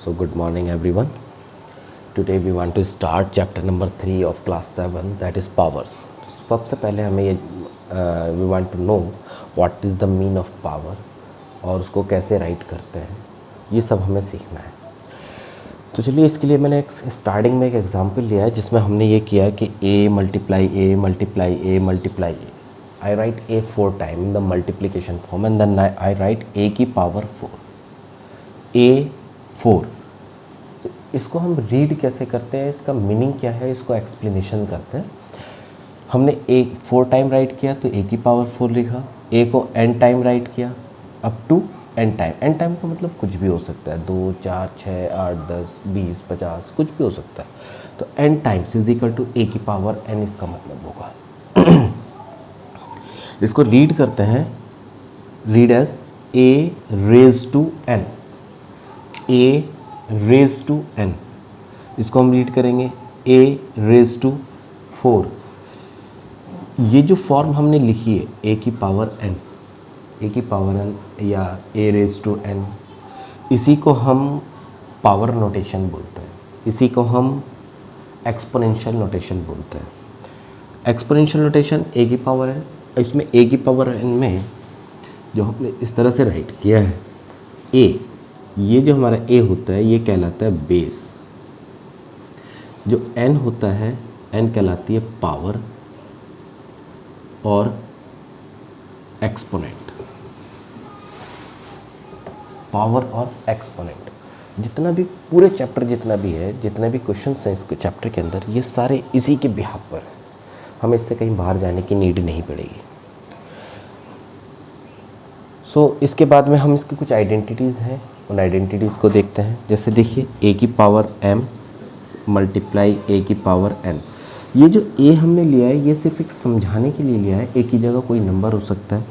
So good morning everyone. Today we want to start chapter number 3 of class 7, that is powers. सबसे पहले हमें ये we want to know what is the mean of power और उसको कैसे right करते हैं, ये सब हमें सीखना है। तो चलिए इसके लिए मैंने स्टार्टिंग में एक एग्जांपल लिया है जिसमें हमने ये किया कि a multiply a multiply a multiply a. I write a 4 time in the multiplication form and then I write a की पावर 4. a 4. इसको हम रीड कैसे करते हैं, इसका मीनिंग क्या है, इसको एक्सप्लेनेशन करते हैं। हमने a 4 टाइम राइट किया तो a की पावर 4 लिखा, a को n टाइम राइट किया up to n time. n time का मतलब कुछ भी हो सकता है, 2 4 6 8 10 20 50 कुछ भी हो सकता है। तो n times is equal to a की पावर n, इसका मतलब होगा। इसको रीड करते हैं, read as a raise to n, a raise to n। इसको हम रीड करेंगे a रेज टू 4। ये जो फॉर्म हमने लिखी है a की पावर n, a की पावर n या a रेज टू n, इसी को हम पावर नोटेशन बोलते हैं, इसी को हम एक्सपोनेंशियल नोटेशन बोलते हैं। एक्सपोनेंशियल नोटेशन a की पावर n, इसमें a की पावर n में जो हमने इस तरह से राइट किया है a, ये जो हमारा a होता है ये कहलाता है बेस, जो n होता है n कहलाती है पावर और एक्सपोनेंट। पावर और एक्सपोनेंट जितना भी पूरे चैप्टर जितना भी है, जितने भी क्वेश्चंस हैं इस चैप्टर के अंदर, ये सारे इसी के बिहाफ पर है। हमें इससे कहीं बाहर जाने की नीड नहीं पड़ेगी। इसके बाद में हम इसकी कुछ आइडेंटिटीज़ हैं, उन आइडेंटिटीज़ को देखते हैं। जैसे देखिए a की पावर m मल्टीप्लाई a की पावर n। ये जो a हमने लिया है ये सिर्फ एक समझाने के लिए लिया है। a की जगह कोई नंबर हो सकता है,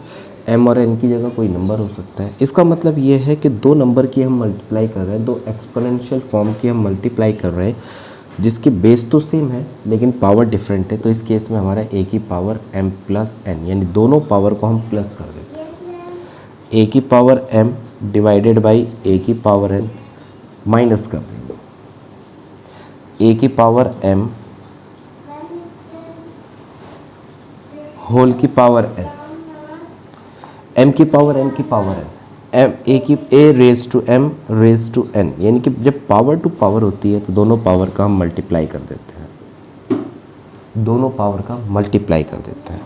m और n की जगह कोई नंबर हो सकता है। इसका मतलब ये है कि दो नंबर की हम मल्टीप्लाई कर रहे हैं, दो एक्सपोनेंशियल फॉर्म की हम मल्टीप्लाई कर रहे हैं, जिसकी बेस तो सेम है लेकिन पावर डिफरेंट है। तो इस केस में हमारा a की पावर m प्लस n, यानी दोनों पावर को हम प्लस कर देते हैं। a की power m divided by a की पावर n माइनस कर देंगे। a की पावर m होल की पावर n, m की पावर n की power n, a raise to m raise to n, यानी कि जब पावर टू पावर होती है तो दोनों पावर का हम मल्टीप्लाई कर देते हैं, दोनों पावर का मल्टीप्लाई कर देते हैं।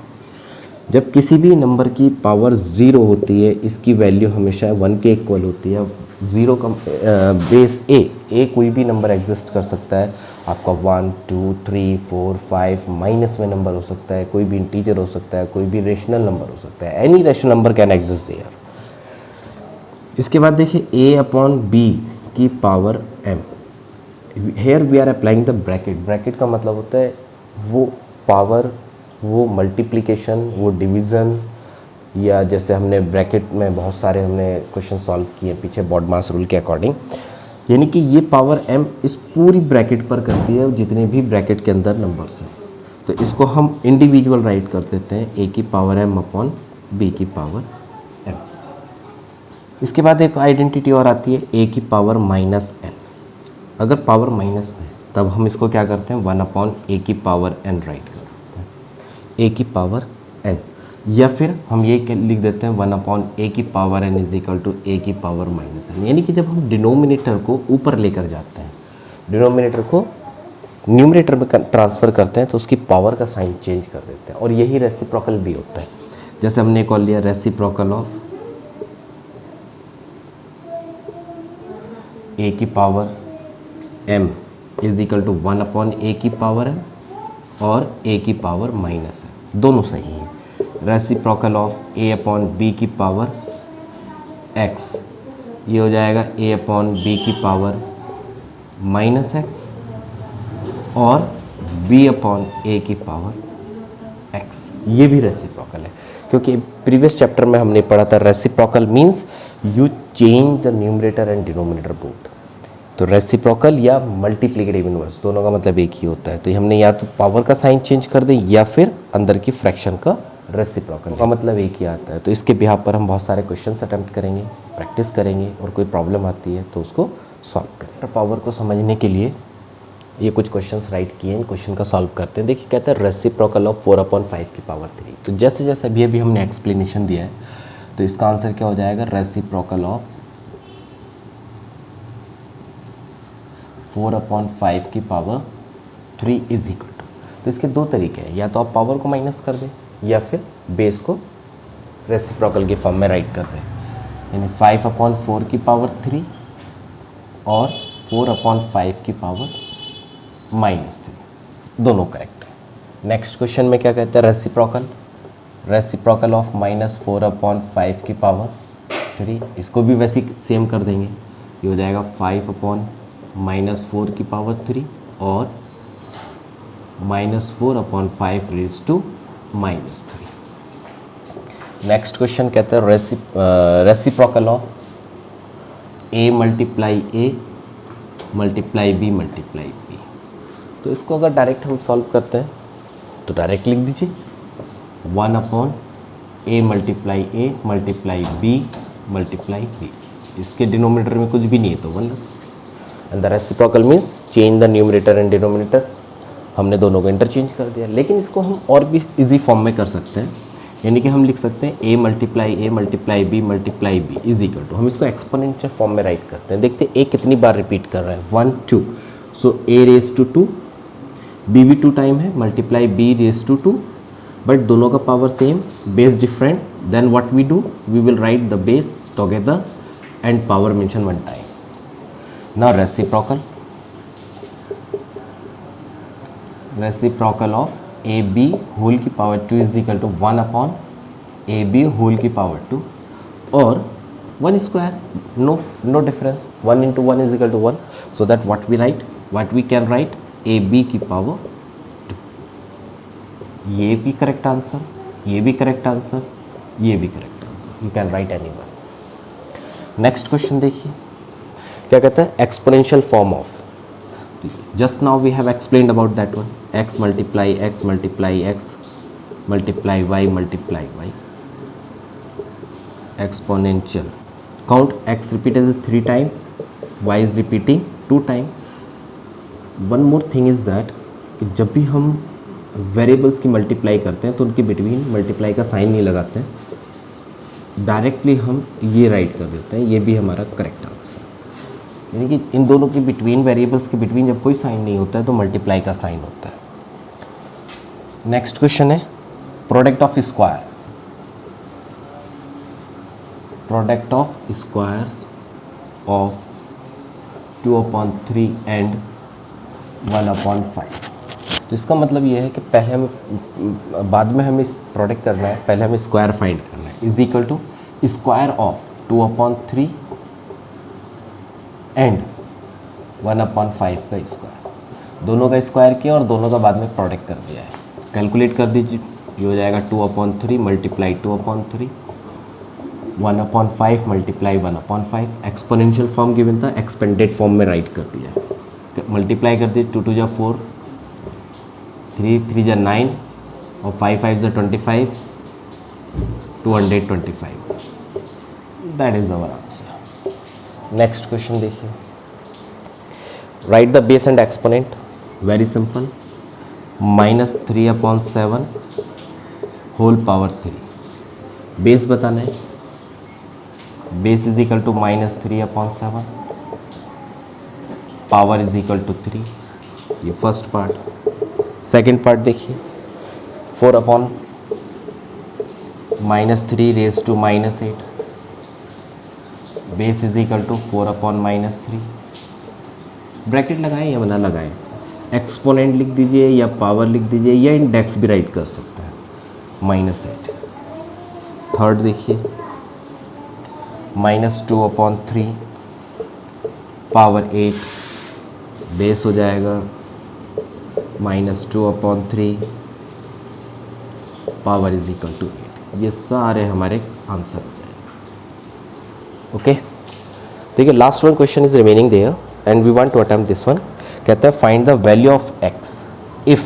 जब किसी भी नंबर की पावर 0 होती है, इसकी वैल्यू हमेशा 1 के इक्वल होती है। 0 का बेस a कोई भी नंबर एग्जिस्ट कर सकता है, आपका 1 2 3 4 5 माइनस में नंबर हो सकता है, कोई भी इंटीजर हो सकता है, कोई भी रेशनल नंबर हो सकता है। Any rational number can exist there. इसके बाद देखिए a अपॉन b की power m। Here we are applying the bracket. Bracket का मतलब होता है वो पावर, वो मल्टीप्लिकेशन, वो डिवीज़न, या जैसे हमने ब्रैकेट में बहुत सारे हमने क्वेश्चन सॉल्व किए पीछे बॉडमास रूल के अकॉर्डिंग, यानी कि ये पावर m इस पूरी ब्रैकेट पर करती है जितने भी ब्रैकेट के अंदर नंबर्स हैं। तो इसको हम इंडिविजुअल राइट कर देते हैं a की पावर m अपॉन b की पावर m। इसके बाद एक आइडेंटिटी और आती है a की पावर माइनस n। अगर पावर माइनस है तब हम इसको क्या करते हैं, 1 अपॉन a की पावर n राइट करते हैं, a की पावर n, या फिर हम ये लिख देते हैं 1 अपॉन a की power n is equal to a की पावर माइनस n। यानी कि जब हम डिनोमिनेटर को ऊपर लेकर जाते हैं, डिनोमिनेटर को न्यूमरेटर में ट्रांसफ़र करते हैं तो उसकी पावर का साइन चेंज कर देते हैं। और यही रेसिप्रोकल भी होता है। जैसे हमने एक और लिया रेसिप्रोकल ऑफ a की power m is equal to 1 upon a की पावर m और a की पावर माइनस है, दोनों सही हैं। Reciprocal of a upon b की पावर x, ये हो जाएगा a अपॉन b की पावर माइनस x और b अपॉन a की पावर x, ये भी रेसिप्रोकल है। क्योंकि प्रीवियस चैप्टर में हमने पढ़ा था reciprocal means you change the numerator and denominator both. तो रेसिप्रोकल या मल्टीप्लिकेटिव इनवर्स दोनों का मतलब एक ही होता है। तो हमने या तो पावर का साइन चेंज कर दे या फिर अंदर की फ्रैक्शन का रेसिप्रोकल का मतलब एक ही आता है। तो इसके बिहाफ पर हम बहुत सारे क्वेश्चंस अटेम्प्ट करेंगे, प्रैक्टिस करेंगे और कोई प्रॉब्लम आती है तो उसको सॉल्व करें। पावर को समझने के लिए ये कुछ क्वेश्चंस राइट किए हैं, इन क्वेश्चन का सॉल्व करते हैं। देखिए कहता है रेसिप्रोकल ऑफ 4/5 की पावर 3। तो जैसे जैसे अभी हमने एक्सप्लेनेशन दिया है, तो इसका आंसर क्या हो जाएगा, रेसिप्रोकल ऑफ 4/5 की पावर 3 इज इक्वल टू। तो इसके दो तरीके हैं, या तो आप पावर को माइनस कर दें या फिर बेस को रेसिप्रोकल के फॉर्म में राइट कर दें, यानी 5/4 की पावर 3 और 4/5 की पावर -3, दोनों करेक्ट है। नेक्स्ट क्वेश्चन में क्या कहते हैं, रेसिप्रोकल ऑफ -4/5 की पावर 3, इसको भी वैसे सेम कर देंगे, ये हो जाएगा 5/-4 की पावर 3 और -4/5 रेज़ टू -3। नेक्स्ट क्वेश्चन कहते हैं reciprocal of a multiply a multiply b multiply b। तो इसको अगर डायरेक्ट हम सॉल्व करते हैं तो डायरेक्ट लिख दीजिए 1/a multiply a multiply b multiply b। इसके डिनोमिनेटर में कुछ भी नहीं है तो 1 and the reciprocal means change the numerator and denominator. हमने दोनों को इंटरचेंज कर दिया, लेकिन इसको हम और भी इजी फॉर्म में कर सकते हैं, यानी कि हम लिख सकते हैं a multiply b multiply b is equal to, हम इसको एक्सपोनेंशियल फॉर्म में राइट करते हैं। देखते हैं a कितनी बार रिपीट कर रहा है, 1 2, so a raise to 2, b भी 2 टाइम है, multiply b raise to 2, but दोनों का power same, base different, then what we do, we will write the base together and power mention 1 time. Now reciprocal of ab whole की power 2 is equal to 1/ab whole की power 2 और 1 square, no difference, 1 into 1 is equal to 1, so that what we can write ab की power 2। ये भी correct answer, ये भी correct answer, ये भी correct answer, you can write any one. Next question देखिए क्या कहता है, exponential form of, just now we have explained about that one, x multiply x multiply x multiply y multiply y, exponential, count x repeated is 3 time, y is repeating 2 time। one more thing is that कि जब भी हम variables की multiply करते हैं तो उनके between multiply का साइन नहीं लगाते हैं, डायरेक्टली हम ये राइट कर देते हैं, ये भी हमारा करेक्ट आंसर। यानी कि इन दोनों के बिटवीन, वेरिएबल्स के बिटवीन जब कोई साइन नहीं होता है तो मल्टीप्लाई का साइन होता है। नेक्स्ट क्वेश्चन है product of squares of 2/3 and 1/5। तो इसका मतलब ये है कि पहले हम, बाद में हमें प्रोडक्ट करना है, पहले हमें स्क्वायर फाइंड करना है, is equal to square of 2/3 and 1/5 का स्क्वायर, दोनों का स्क्वायर किया और दोनों का बाद में प्रोडक्ट कर दिया है। कैलकुलेट कर दीजिए, ये हो जाएगा 2/3 multiply 2/3, 1/5 multiply 1/5, exponential form given था, एक्सपेंडेड फॉर्म में राइट कर दिया है। मल्टीप्लाई कर दिए, 2 2 जा 4, 3 3 जा 9 और 5 5 जा 25, 225, that is our answer. Next question देखिए, write the base and exponent, very simple, -3/7 whole power 3, base बताना है, base is equal to -3/7, power is equal to 3, ये फर्स्ट पार्ट। सेकेंड पार्ट देखिए, 4/-3 raise to -8, base is equal to 4/-3, bracket लगाएं या बना लगाएं, exponent लिख दीजिए या पावर लिख दीजिए या इंडेक्स भी राइट कर सकते हैं, -8। थर्ड देखिए, -2/3 पावर 8, बेस हो जाएगा -2/3 पावर इज इक्वल टू 8। ये सारे हमारे आंसर हो जाएंगे। ओके, देखिए last one question is remaining there and we want to attempt this one. कहता है find the value of x if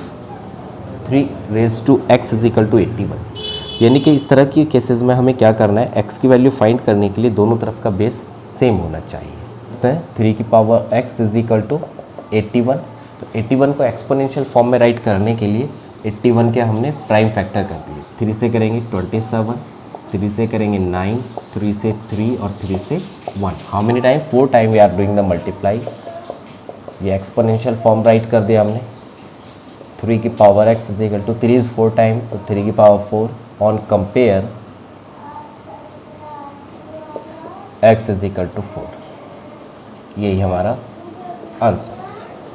3 raise to x is equal to 81। यानी कि इस तरह की केसेस में हमें क्या करना है, x की वैल्यू फाइंड करने के लिए दोनों तरफ का बेस सेम होना चाहिए। सकते हैं 3 की power x is equal to 81। तो 81 को एक्सपोनेंशियल फॉर्म में राइट करने के लिए 81 के हमने प्राइम फैक्टर कर दिए। 3 से करेंगे 27, 3 से करेंगे 9, 3 से 3 और 3 से 1। How many time? 4 time we are doing the multiply. ये एक्सपोनेंशियल फॉर्म राइट कर दिया हमने। 3 की power x is equal to 3 is 4 time, तो 3 की power 4 on compare x is equal to 4। यही हमारा आंसर।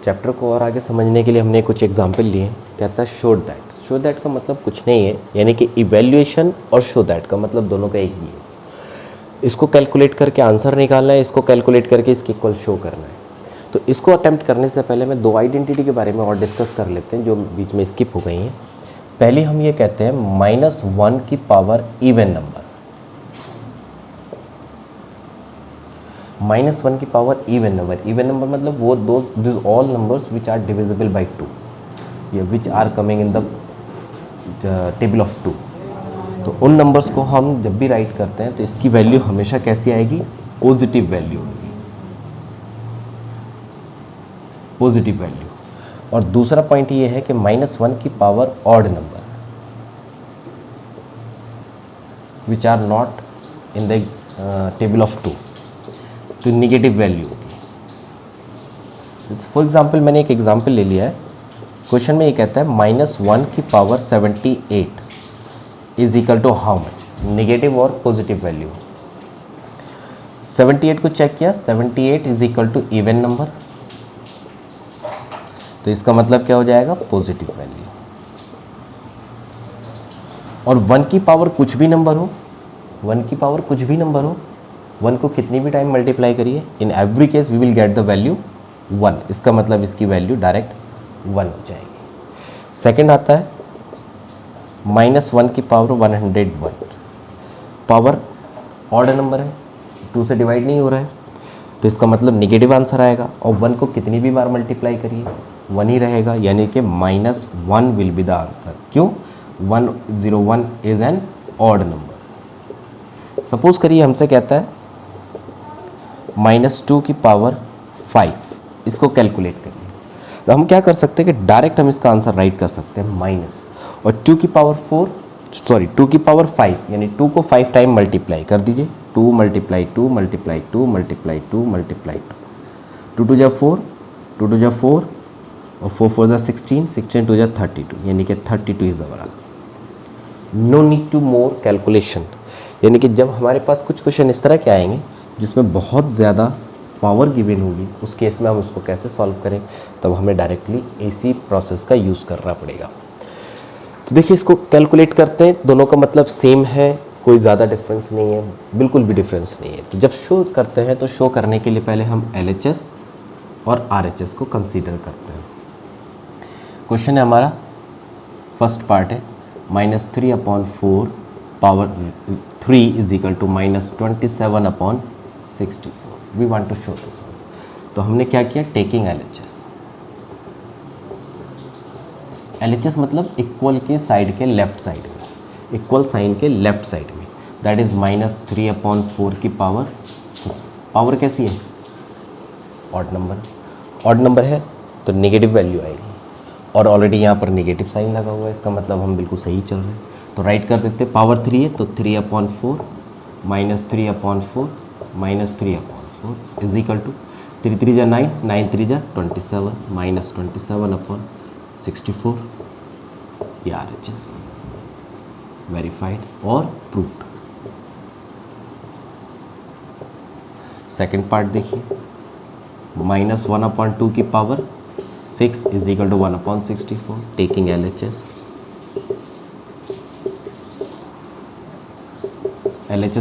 चैप्टर को और आगे समझने के लिए हमने कुछ एग्जाम्पल लिए। कहता है शो दैट। शो दैट का मतलब कुछ नहीं है, यानी कि इवेल्युएशन और शो दैट का मतलब दोनों का एक ही है। इसको कैलकुलेट करके आंसर निकालना है, इसको कैलकुलेट करके इसके इक्वल शो करना है। तो इसको अटेम्प्ट करने से पहले मैं 2 आइडेंटिटी के बारे में और डिस्कस कर लेते हैं जो बीच में स्किप हो गई हैं। पहले हम ये कहते हैं -1 की पावर इवन नंबर। -1 की power even number. Even number मतलब वो this all numbers which are divisible by 2 या which are coming in the table of 2। तो उन नंबर्स को हम जब भी राइट करते हैं तो इसकी वैल्यू हमेशा कैसी आएगी? पॉजिटिव वैल्यू होगी, पॉजिटिव वैल्यू। और दूसरा पॉइंट ये है कि -1 की power odd number which are not in the table of 2, तो निगेटिव वैल्यू होगी। फॉर एग्जाम्पल मैंने एक एग्जाम्पल ले लिया है। क्वेश्चन में ये कहता है -1 की power 78 is equal to how much? Negative और पॉजिटिव वैल्यू। 78 को चेक किया, 78 is equal to even number, तो इसका मतलब क्या हो जाएगा? Positive value. और 1 की पावर कुछ भी नंबर हो, 1 की पावर कुछ भी नंबर हो, 1 को कितनी भी टाइम मल्टीप्लाई करिए, in every case we will get the value 1। इसका मतलब इसकी वैल्यू डायरेक्ट 1 हो जाएगी। सेकंड आता है -1 की पावर 101। पावर ऑड नंबर है, 2 से डिवाइड नहीं हो रहा है, तो इसका मतलब निगेटिव आंसर आएगा। और 1 को कितनी भी बार मल्टीप्लाई करिए 1 ही रहेगा, यानी कि -1 विल बी द आंसर। क्यों? 101 is an odd number. Suppose करिए हमसे कहता है -2 की पावर 5, इसको कैलकुलेट करिए। तो हम क्या कर सकते हैं कि डायरेक्ट हम इसका आंसर राइट कर सकते हैं माइनस, और 2 की पावर 5, यानी 2 को 5 टाइम मल्टीप्लाई कर दीजिए। 2 मल्टीप्लाई 2 मल्टीप्लाई 2 मल्टीप्लाई 2 मल्टीप्लाई 2, 2 जा 4, 2 2 जा 4 और 4 4 जा 16, 16 2 जा 32, यानी कि 32 is our answer. No need to more calculation. यानी कि जब हमारे पास कुछ क्वेश्चन इस तरह के आएंगे जिसमें बहुत ज़्यादा पावर गिवन होगी, उस केस में हम उसको कैसे सॉल्व करें, तब हमें डायरेक्टली इसी प्रोसेस का यूज़ करना पड़ेगा। तो देखिए इसको कैलकुलेट करते हैं, दोनों का मतलब सेम है, कोई ज़्यादा डिफरेंस नहीं है, बिल्कुल भी डिफरेंस नहीं है। तो जब शो करते हैं तो शो करने के लिए पहले हम LHS और RHS को कंसीडर करते हैं। क्वेश्चन है हमारा, फर्स्ट पार्ट है -3/4 power 3 is equal to -27/64। We want to show this one. तो हमने क्या किया? टेकिंग LHS मतलब इक्वल के साइड के लेफ्ट साइड में, इक्वल साइन के लेफ्ट साइड में, दैट इज -3/4 की पावर कैसी है? ऑड नंबर है तो नेगेटिव वैल्यू आएगी, और ऑलरेडी यहाँ पर नेगेटिव साइन लगा हुआ है, इसका मतलब हम बिल्कुल सही चल रहे हैं। तो राइट कर देते, पावर 3 है तो 3/4 -3/4 -3/4 इज इक्वल टू 3 3 जा 9, 9 3 जा 27 -27/64। ये RHS वेरीफाइड और प्रूव्ड। सेकेंड पार्ट देखिए, -1/2 की power 6 is equal to 1/64, taking LHS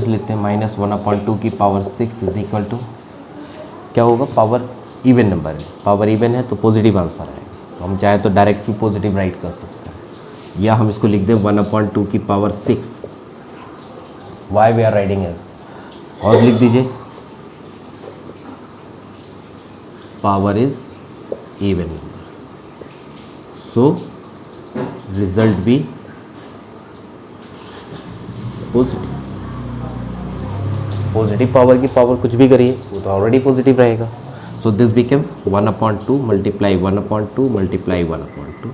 लेते हैं। -1/2 की पावर 6 इज इक्वल टू क्या होगा? पावर इवन नंबर है, पावर इवन है तो पॉजिटिव आंसर आएगा। तो हम चाहे तो डायरेक्ट भी पॉजिटिव राइट कर सकते हैं, या हम इसको लिख दें 1/2 की power 6। Why we are writing as, और लिख दीजिए power is even number, so result भी पॉजिटिव। पॉजिटिव पावर की पावर कुछ भी करिए वो तो ऑलरेडी पॉजिटिव रहेगा. So this became 1/2 multiply 1/2 multiply 1/2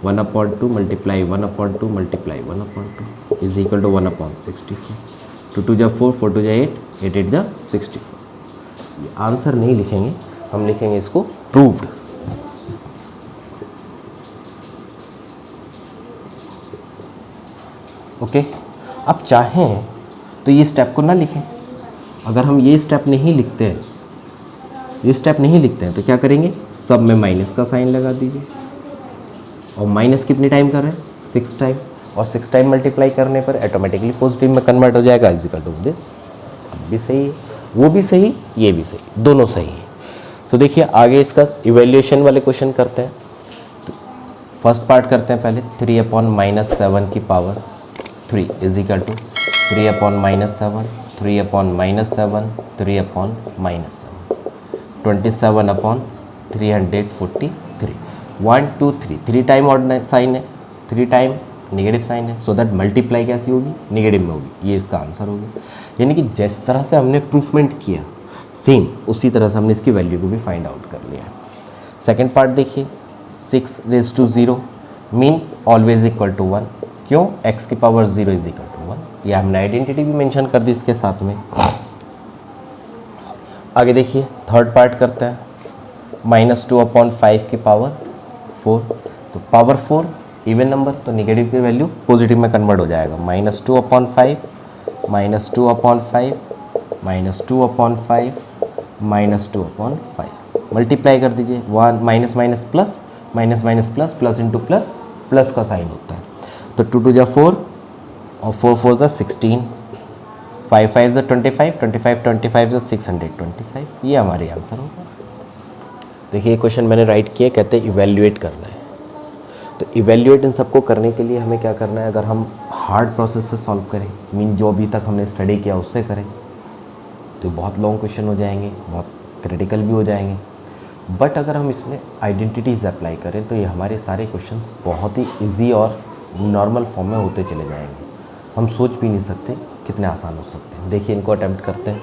1/2 multiply 1/2 multiply 1/2 is equal to 1/64. 2 2 जा 4 4 2 जा 8 8 8 जा 64. आंसर नहीं लिखेंगे, हम लिखेंगे इसको प्रूव्ड. ओके. अब चाहें तो ये स्टेप को ना लिखें. अगर हम ये स्टेप नहीं लिखते हैं, ये स्टेप नहीं लिखते हैं तो क्या करेंगे, सब में माइनस का साइन लगा दीजिए. और माइनस कितने टाइम कर रहे हैं, 6 टाइम. और 6 टाइम मल्टीप्लाई करने पर ऑटोमेटिकली पॉजिटिव में कन्वर्ट हो जाएगा इज इक्वल टू दिस. अब भी सही है, वो भी सही, ये भी सही, दोनों सही है. तो देखिए आगे इसका इवेल्यूएशन वाले क्वेश्चन करते हैं. तो फर्स्ट पार्ट करते हैं पहले. 3/-7 की power 3 is equal to 3/-7 3/-7 3/-7 27/343. 1 2 3 3 time odd sign है, 3 टाइम नेगेटिव साइन है. सो दैट मल्टीप्लाई कैसी होगी, नेगेटिव में होगी. ये इसका आंसर होगा. यानी कि जिस तरह से हमने प्रूफमेंट किया सेम उसी तरह से हमने इसकी वैल्यू को भी फाइंड आउट कर लिया. सेकेंड पार्ट देखिए. 6⁻0 मीन ऑलवेज इक्वल टू 1. क्यों, x की पावर 0 इज इक्वल टू 1. यह हमने आइडेंटिटी भी मेंशन कर दी इसके साथ में. आगे देखिए थर्ड पार्ट करते हैं. -2/5 की पावर 4. तो पावर 4 इवन नंबर तो नेगेटिव की वैल्यू पॉजिटिव में कन्वर्ट हो जाएगा. -2/5 -2/5 -2/5 -2/5 मल्टीप्लाई कर दीजिए. 1 minus minus plus minus minus plus plus into plus plus का साइन होता है. तो 2 2 जा 4 और 4 4 जा 16 5 5 जा 25 25 25 जा 625. ये हमारे आंसर होगा. देखिए क्वेश्चन मैंने राइट किया, कहते हैं इवेल्युएट करना है. तो इवेल्युएट इन सबको करने के लिए हमें क्या करना है, अगर हम हार्ड प्रोसेस से सॉल्व करें मीन जो अभी तक हमने स्टडी किया उससे करें तो बहुत लॉन्ग क्वेश्चन हो जाएंगे, बहुत क्रिटिकल भी हो जाएंगे. बट अगर हम इसमें आइडेंटिटीज़ अप्लाई करें तो ये हमारे सारे क्वेश्चंस बहुत ही इजी और नॉर्मल फॉर्म में होते चले जाएंगे. हम सोच भी नहीं सकते कितने आसान हो सकते हैं. देखिए इनको अटेम्प्ट करते हैं.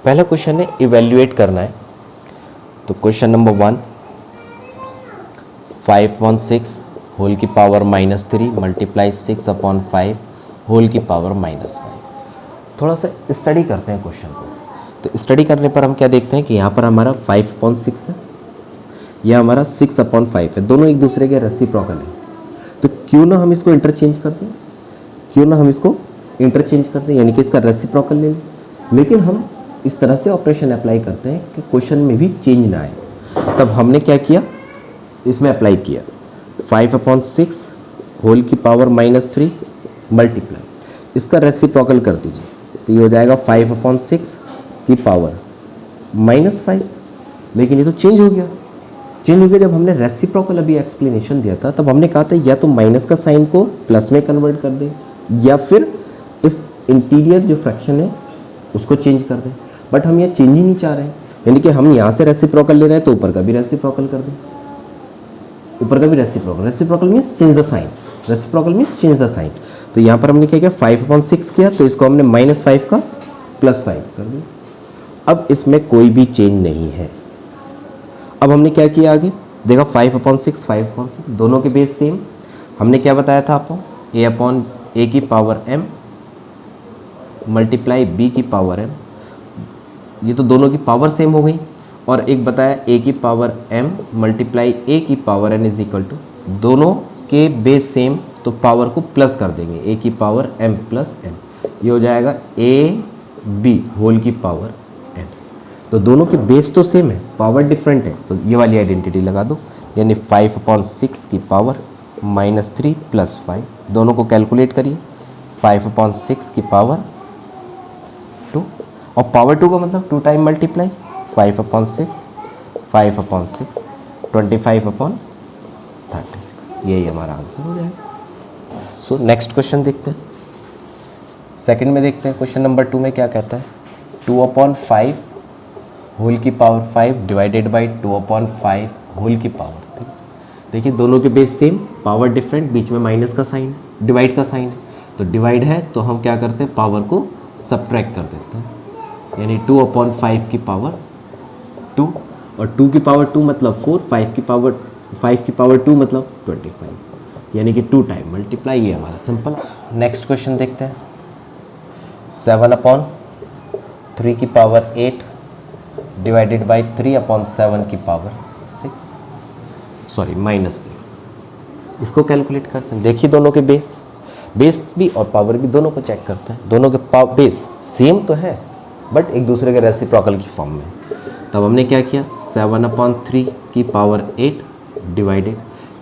पहला क्वेश्चन है इवेल्युएट करना है. तो क्वेश्चन नंबर 1 5/6 होल की पावर -3 मल्टीप्लाई 6/5 होल की पावर -5. थोड़ा सा स्टडी करते हैं क्वेश्चन को. तो स्टडी करने पर हम क्या देखते हैं कि यहाँ पर हमारा 5/6 है, यह हमारा 6/5 है. दोनों एक दूसरे के रेसिप्रोकल हैं. तो क्यों ना हम इसको इंटरचेंज कर दें, यानी कि इसका रेसिप्रोकल ले लें. लेकिन हम इस तरह से ऑपरेशन अप्लाई करते हैं कि क्वेश्चन में भी चेंज ना आए. तब हमने क्या किया, इसमें अप्लाई किया 5/6 होल की पावर -3 मल्टीप्लाई इसका रेसिप्रोकल कर दीजिए. तो ये हो जाएगा 5/6 की पावर -5. लेकिन ये तो चेंज हो गया. जब हमने रेसिप्रोकल अभी एक्सप्लेनेशन दिया था तब हमने कहा था या तो माइनस का साइन को प्लस में कन्वर्ट कर दें या फिर इस इंटीरियर जो फ्रैक्शन है उसको चेंज कर दें. बट हम ये चेंज ही नहीं चाह रहे हैं. यानी कि हम यहाँ से रेसिप्रोकल ले रहे हैं तो ऊपर का भी रेसिप्रोकल कर दें. Reciprocal means change the sign. तो यहाँ पर हमने क्या किया, 5/6 किया तो इसको हमने -5 का +5 कर दिया. अब इसमें कोई भी चेंज नहीं है. अब हमने क्या किया आगे देखा, 5/6 दोनों के बेस सेम. हमने क्या बताया था आपको, a की पावर m मल्टीप्लाई b की पावर m. ये तो दोनों की पावर सेम हो गई. और एक बताया a की पावर m मल्टीप्लाई a की power n is equal to, दोनों के बेस सेम तो पावर को प्लस कर देंगे, a की पावर m प्लस m. ये हो जाएगा ab होल की पावर m. तो दोनों के बेस तो सेम है, पावर डिफरेंट है. तो ये वाली आइडेंटिटी लगा दो. यानी 5/6 की पावर -3 + 5. दोनों को कैलकुलेट करिए. 5/6 की पावर 2 और पावर 2 का मतलब 2 टाइम मल्टीप्लाई 5/6 25/36. यही हमारा आंसर हो जाएगा. सो नेक्स्ट क्वेश्चन देखते हैं. सेकंड में देखते हैं क्वेश्चन नंबर 2 में क्या कहता है. 2/5 होल की पावर 5 डिवाइडेड बाई 2/5 होल की पावर 3. देखिए दोनों के बेस सेम, पावर डिफरेंट, बीच में माइनस का साइन, डिवाइड का साइन है. तो डिवाइड है तो हम क्या करते हैं, पावर को सब्ट्रैक्ट कर देते हैं, यानी 2/5 की पावर 2, और 2 की पावर 2 मतलब 4, 5 की पावर 2 मतलब 25, यानी कि 2 टाइम मल्टीप्लाई। ये हमारा सिंपल। नेक्स्ट क्वेश्चन देखते हैं। 7/3 की पावर 8 डिवाइडेड बाई 3/7 की पावर 6, सॉरी -6। इसको कैलकुलेट करते हैं। देखिए दोनों के बेस भी और पावर भी दोनों को चेक करते हैं। दोनों के बेस सेम तो है बट एक दूसरे के रेसिप्रोकल की फॉर्म में। तब हमने क्या किया, 7/3 की पावर 8 डिवाइडेड,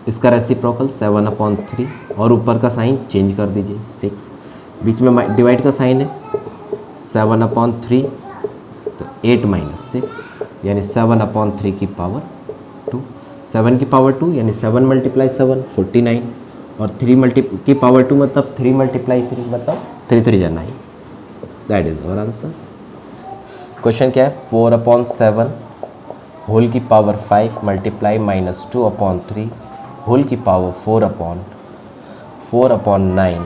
इसका रेसिप्रोकल 7/3 और ऊपर का साइन चेंज कर दीजिए 6, बीच में डिवाइड का साइन है 7/3, तो 8 - 6 यानी 7/3 की पावर 2। 7 की पावर 2 यानी 7 × 7 49, और 3 की पावर 2 मतलब 3 × 3 मतलब 3 3 जा 9। That is our answer. Question क्या है, 4/7 होल की पावर 5 मल्टीप्लाई -2/3 होल की पावर 4/9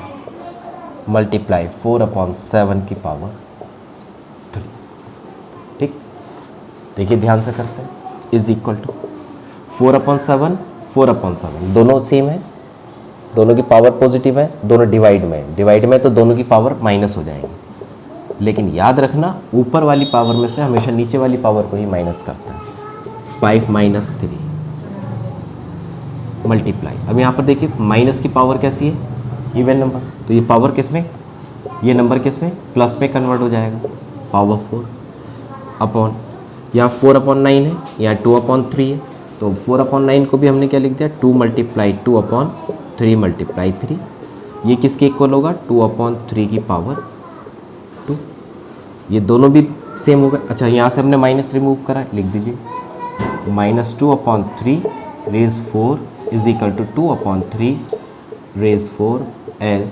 मल्टीप्लाई 4/7 की पावर 3। ठीक, देखिए ध्यान से करते हैं। इज इक्वल टू 4/7 4/7 दोनों सेम है, दोनों की पावर पॉजिटिव है, दोनों डिवाइड में तो दोनों की पावर माइनस हो जाएगी। लेकिन याद रखना ऊपर वाली पावर में से हमेशा नीचे वाली पावर को ही माइनस करता है। 5 - 3 मल्टीप्लाई, अब यहाँ पर देखिए माइनस की पावर कैसी है, इवन नंबर, तो ये पावर किस में, ये नंबर किस में, प्लस में कन्वर्ट हो जाएगा, पावर 4 अपॉन, यहाँ 4/9 है, यहाँ 2/3 है, तो 4/9 को भी हमने क्या लिख दिया, 2 × 2/3 × 3। ये किसके इक्वल होगा, 2/3 की पावर 2। ये दोनों भी सेम होगा। अच्छा, यहाँ से हमने माइनस रिमूव करा, लिख दीजिए -2/3 raise 4 is equal to 2/3 raise 4 as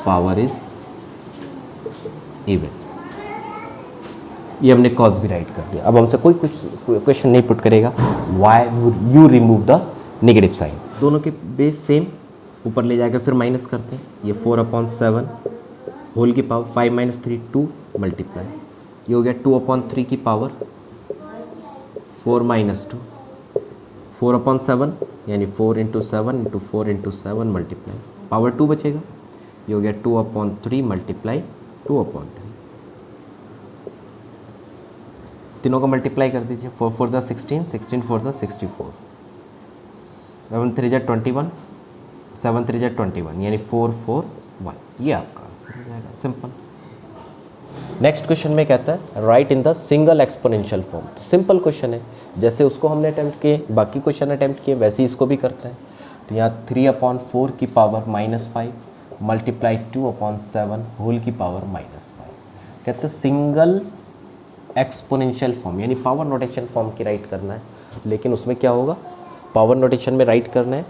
power is even. ये हमने कॉज भी राइट कर दिया। अब हमसे कोई कुछ क्वेश्चन नहीं पुट करेगा, why would you remove the negative sign. दोनों के बेस सेम, ऊपर ले जाकर फिर माइनस करते हैं। ये 4/7 होल की पावर 5 - 3 2 मल्टीप्लाई, ये हो गया 2/3 की पावर 4 - 2 4/7 यानी 4 × 7 × 4 × 7 मल्टीप्लाई, पावर 2 बचेगा, ये हो गया 2/3 मल्टीप्लाई 2/3। तीनों को मल्टीप्लाई कर दीजिए, 4 4 = 16, 16 4 = 64, 7 3 = 21, 7 3 = 21 यानी 4 4 1। ये आपका आंसर हो जाएगा, सिंपल। नेक्स्ट क्वेश्चन में कहता है right in the single exponential form. Simple question है, जैसे उसको हमने अटैम्प्ट किए, बाकी क्वेश्चन अटैम्प्ट किए, वैसे ही इसको भी करते हैं। तो यहाँ 3/4 की पावर -5 मल्टीप्लाई 2/7 होल की पावर -5। कहते हैं सिंगल एक्सपोनेंशियल फॉर्म, यानी पावर नोटेशन फॉर्म की राइट करना है। लेकिन उसमें क्या होगा, पावर नोटेशन में राइट करना है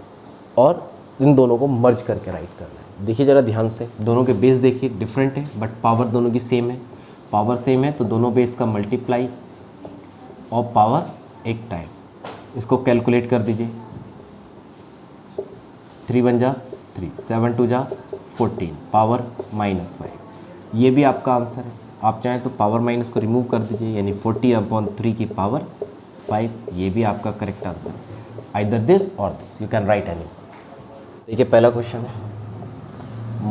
और इन दोनों को मर्ज करके राइट करना है। देखिए ज़रा ध्यान से, दोनों के बेस देखिए डिफरेंट है बट पावर दोनों की सेम है। पावर सेम है तो दोनों बेस का मल्टीप्लाई और पावर एक टाइम, इसको कैलकुलेट कर दीजिए। 3 1 = 3, 7 2 = 14 पावर -5। ये भी आपका आंसर है। आप चाहें तो पावर माइनस को रिमूव कर दीजिए, यानी 40/3 की पावर 5। ये भी आपका करेक्ट आंसर है। आइदर दिस और this, you can write any. देखिए पहला क्वेश्चन है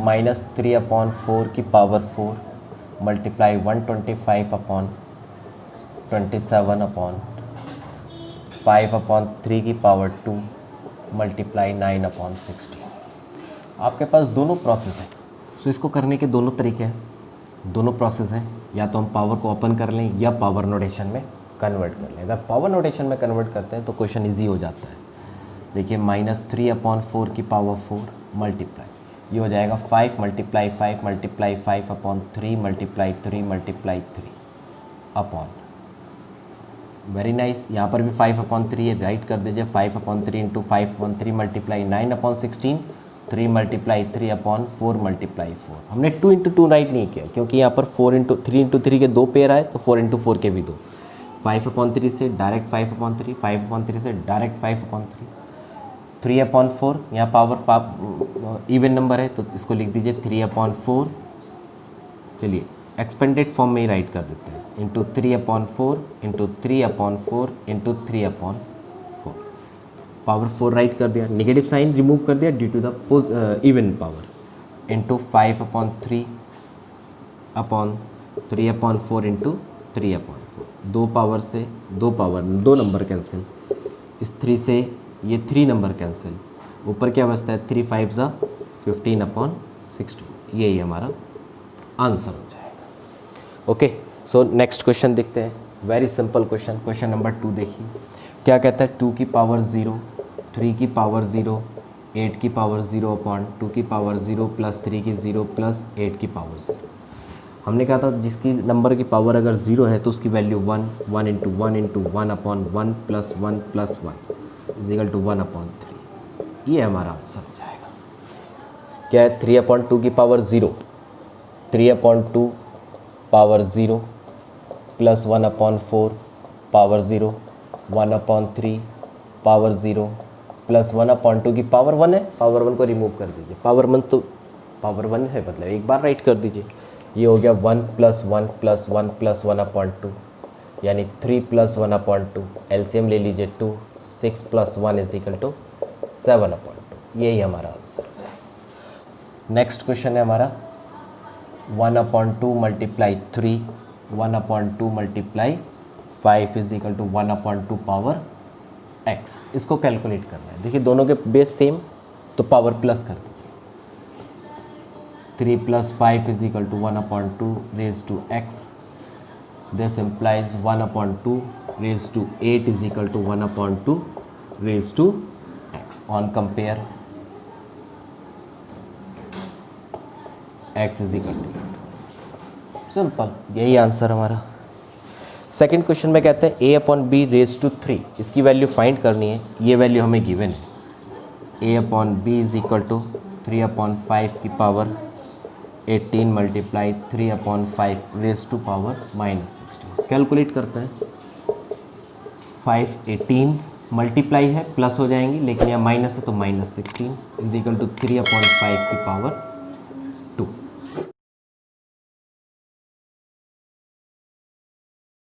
-3/4 की पावर 4 मल्टीप्लाई 125/27/5/3 की पावर 2 मल्टीप्लाई 9/16। आपके पास दोनों प्रोसेस है, सो इसको करने के दोनों तरीके हैं, दोनों प्रोसेस हैं। या तो हम पावर को ओपन कर लें या पावर नोटेशन में कन्वर्ट कर लें। अगर पावर नोटेशन में कन्वर्ट करते हैं तो क्वेश्चन इजी हो जाता है। देखिए -3/4 की पावर 4 मल्टीप्लाई, ये हो जाएगा 5 × 5 multiply 5/3 multiply 3 multiply 3 upon, very nice, यहाँ पर भी 5/3 है, राइट कर दीजिए 5/3 × 5/3 मल्टीप्लाई 9/16 3 मल्टीप्लाई 3/4 मल्टीप्लाई 4। हमने 2 × 2 राइट नहीं किया क्योंकि यहाँ पर 3 × 3 के 2 पेयर आए तो 4 × 4 के भी 2। 5/3 से डायरेक्ट 5/3, 5/3 से डायरेक्ट 5/3, 3/4 यहाँ पावर इवन नंबर है तो इसको लिख दीजिए 3/4 चलिए एक्सपेंडेड फॉर्म में ही राइट कर देते हैं, into 3/4 into 3/4 into 3/4, power 4 write कर दिया, नेगेटिव साइन रिमूव कर दिया due to the even power, into 5/3 upon 3/4 into 3/4, दो पावर से दो नंबर कैंसिल, इस 3 से ये 3 नंबर कैंसिल, ऊपर क्या बचता है 3 5 ज़ा 15/16, यही हमारा आंसर हो जाएगा। ओके, सो नेक्स्ट क्वेश्चन देखते हैं, very simple question, question number 2 देखिए क्या कहता है, 2 की पावर 0, 3 की पावर 0, 8 की पावर 0 अपॉन 2 की पावर 0 प्लस 3 की 0 प्लस 8 की पावर 0। हमने कहा था जिसकी नंबर की पावर अगर 0 है तो उसकी value 1, 1 into 1 into 1 upon 1 plus 1 plus 1 is equal to 1/3, ये हमारा आंसर हो जाएगा। क्या है 3/2 की power 0, 3/2 power 0 plus 1/4 power 0, 1/3 power 0 plus 1/2 की पावर 1 है, पावर 1 को रिमूव कर दीजिए, पावर 1 है मतलब एक बार राइट कर दीजिए, ये हो गया 1 प्लस 1 प्लस 1 प्लस 1/2 यानी 3 प्लस 1/2, एलसीएम ले लीजिए 2, 6 प्लस 1 इज इक्वल टू 7/2, यही हमारा आंसर है। नेक्स्ट क्वेश्चन है हमारा 1/2 multiply 3, 1/2 multiply 5 is equal to 1/2 power x, इसको कैलकुलेट करना है। देखिए दोनों के बेस सेम तो पावर प्लस कर दीजिए, 3 plus 5 is equal to 1/2 raise to x, this implies 1/2 raise to 8 is equal to 1/2 raise to x, on compare x is equal to, simple, यही आंसर हमारा। सेकंड क्वेश्चन में कहते हैं a/b raise to 3, इसकी value find करनी है, ये value हमें गिवन है, a/b इज इक्वल टू 3/5 की power 18 multiply 3/5 raise to power -16, calculate करते हैं, 5 18 मल्टीप्लाई है प्लस हो जाएंगी, लेकिन यहाँ माइनस है तो -16 इज इक्वल टू 3/5 की पावर